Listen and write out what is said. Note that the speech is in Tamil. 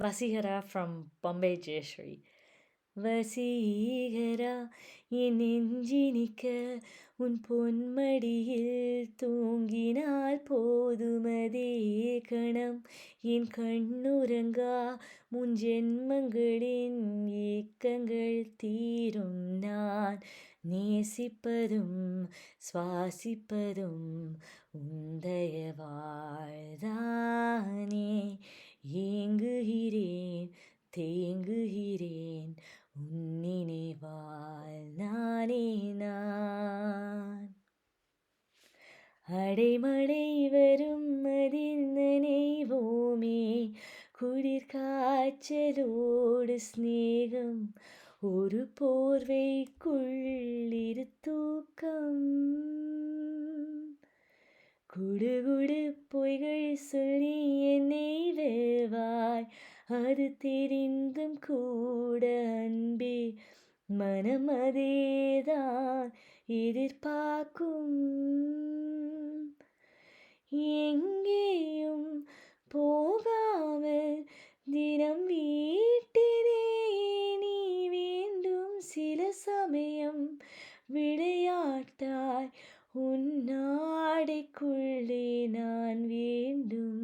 Vaseegara from Bombay Jayashree. Vaseegara என் நெஞ்சினிக்க உன் பொன்மடியில் தூங்கினால் போதுமதே கணம் என் கண்ணுறங்கா முன் ஜென்மங்களின் ஏக்கங்கள் தீரும் நான் நேசிப்பதும் சுவாசிப்பதும் உந்தயவாழ்தானே ஏங்குகிறேன் தேங்குகிறேன் உன் நினைவால் நானே நான் அடைமழை வரும் அதில் நனைவோமே குளிர் காய்ச்சலோடு சிநேகம் ஒரு போர்வைக்குள் இரு தூக்கம் குடுகுடு பொய்கள் சொல்லி என்னை வெல்வாய் அது தெரிந்தும் கூட அன்பே மனம் அதேதான் எதிர்பார்க்கும் எங்கேயும் போகாமல் தினம் வீட்டிலே நீ வேண்டும் சில சமயம் விளையாட்டாய் உன் நாடைக்குள்ளே நான் வேண்டும்